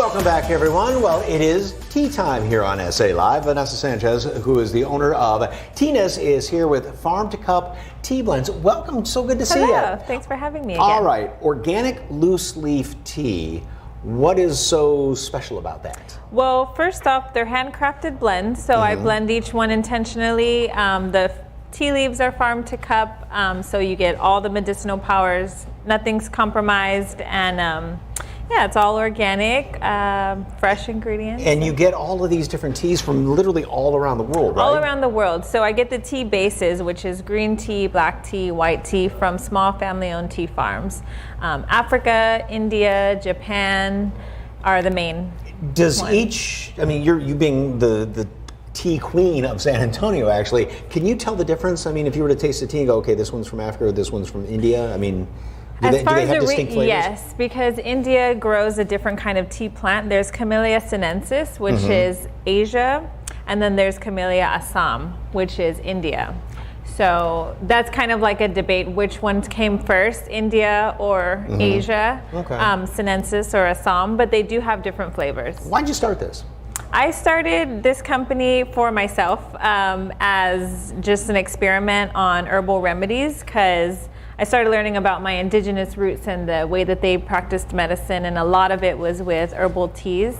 Welcome back, everyone. Well, it is tea time here on SA Live. Vanessa Sanchez, who is the owner of Teaness, is here with Farm to Cup tea blends. Welcome. So good to see you. Hello. Thanks for having me again. All right. Organic loose leaf tea. What is so special about that? Well, first off, they're handcrafted blends, so I blend each one intentionally. The tea leaves are farm to cup, so you get all the medicinal powers. Nothing's compromised, and yeah, it's all organic, fresh ingredients. And you get all of these different teas from literally all around the world, right? All around the world. So I get the tea bases, which is green tea, black tea, white tea, from small family-owned tea farms. Africa, India, Japan are the main Does ones. each, I mean, you being the tea queen of San Antonio, actually, can you tell the difference? I mean, if you were to taste a tea and go, okay, this one's from Africa, or this one's from India, I mean, do they have distinct flavors? Yes, because India grows a different kind of tea plant. There's Camellia sinensis, which is Asia, and then there's Camellia Assam, which is India. So that's kind of like a debate, which ones came first, India or Asia, sinensis or Assam, but they do have different flavors. Why'd you start this? I started this company for myself as just an experiment on herbal remedies, because I started learning about my indigenous roots and the way that they practiced medicine, and a lot of it was with herbal teas.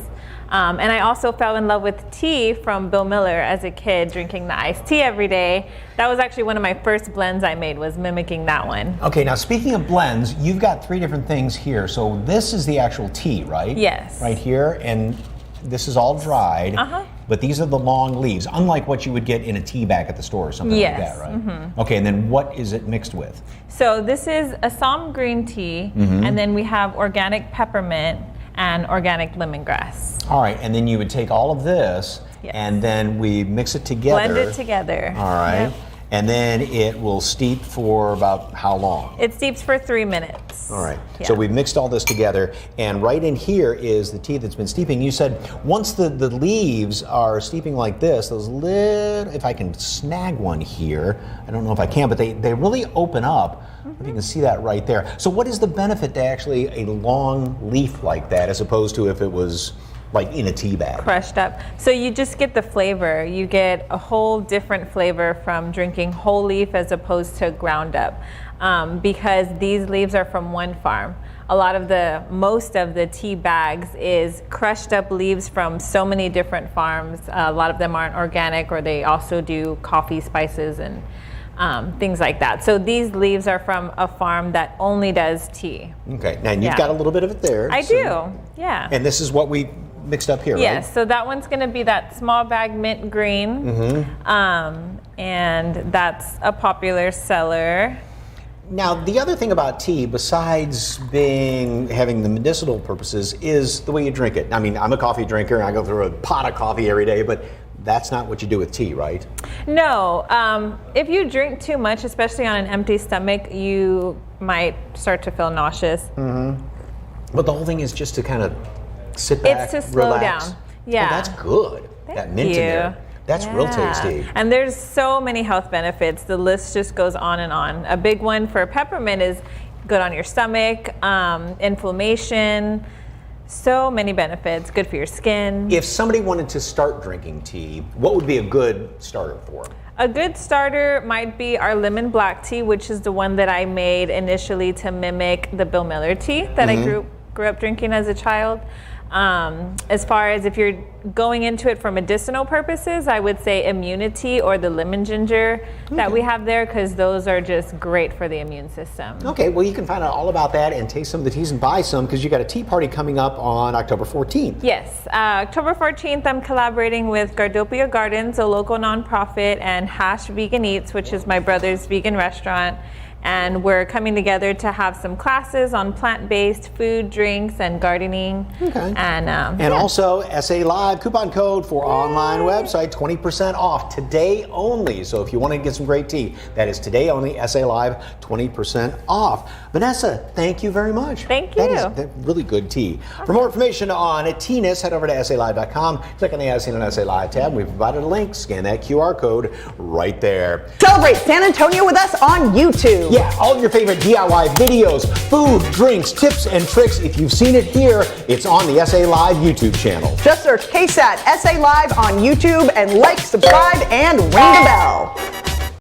And I also fell in love with tea from Bill Miller as a kid, drinking the iced tea every day. That was actually one of my first blends I made, was mimicking that one. Okay, now speaking of blends, you've got 3 different things here. So this is the actual tea, right? Yes. Right here, and this is all dried. But these are the long leaves, unlike what you would get in a tea bag at the store or something like that, right? Okay, and then what is it mixed with? So this is Assam green tea, and then we have organic peppermint and organic lemongrass. All right, and then you would take all of this, and then we mix it together. Blend it together. All right. Yep. And then it will steep for about how long? It steeps for 3 minutes. All right. Yeah. So we've mixed all this together, and right in here is the tea that's been steeping. You said once the leaves are steeping like this, those little, if I can snag one here, I don't know if I can, but they really open up. If you can see that right there. So what is the benefit to actually a long leaf like that, as opposed to if it was like in a tea bag? Crushed up. So you just get the flavor. You get a whole different flavor from drinking whole leaf as opposed to ground up, because these leaves are from one farm. Most of the tea bags is crushed up leaves from so many different farms. A lot of them aren't organic, or they also do coffee spices and things like that. So these leaves are from a farm that only does tea. Okay, now you've got a little bit of it there. I do, yeah. And this is what we mixed up here, right? Yes, so that one's going to be that small bag mint green, and that's a popular seller. Now, the other thing about tea, besides having the medicinal purposes, is the way you drink it. I mean, I'm a coffee drinker, and I go through a pot of coffee every day, but that's not what you do with tea, right? No. If you drink too much, especially on an empty stomach, you might start to feel nauseous. But the whole thing is just to kind of sit back, it's to slow relax. down. Yeah. Oh, that's good. That mint in there. That's real tasty. And there's so many health benefits. The list just goes on and on. A big one for peppermint is good on your stomach, inflammation, so many benefits, good for your skin. If somebody wanted to start drinking tea, what would be a good starter for them? A good starter might be our lemon black tea, which is the one that I made initially to mimic the Bill Miller tea that I grew up drinking as a child. As far as if you're going into it for medicinal purposes, I would say immunity or the lemon ginger that we have there, because those are just great for the immune system. Okay, well, you can find out all about that and taste some of the teas and buy some, because you got a tea party coming up on October 14th. Yes, October 14th, I'm collaborating with Gardopia Gardens, a local nonprofit, and Hash Vegan Eats, which is my brother's vegan restaurant. And we're coming together to have some classes on plant-based food, drinks, and gardening. Okay. And also SA Live coupon code for online website, 20% off today only. So if you want to get some great tea, that is today only. SA Live 20% off. Vanessa, thank you very much. Thank That you. is really good tea. For more information on Teaness, head over to SALive.com. Click on the As Seen on SA Live tab. We've provided a link. Scan that QR code right there. Celebrate San Antonio with us on YouTube. Yeah, all of your favorite DIY videos, food, drinks, tips, and tricks. If you've seen it here, it's on the SA Live YouTube channel. Just search KSAT SA Live on YouTube and like, subscribe, and ring the bell.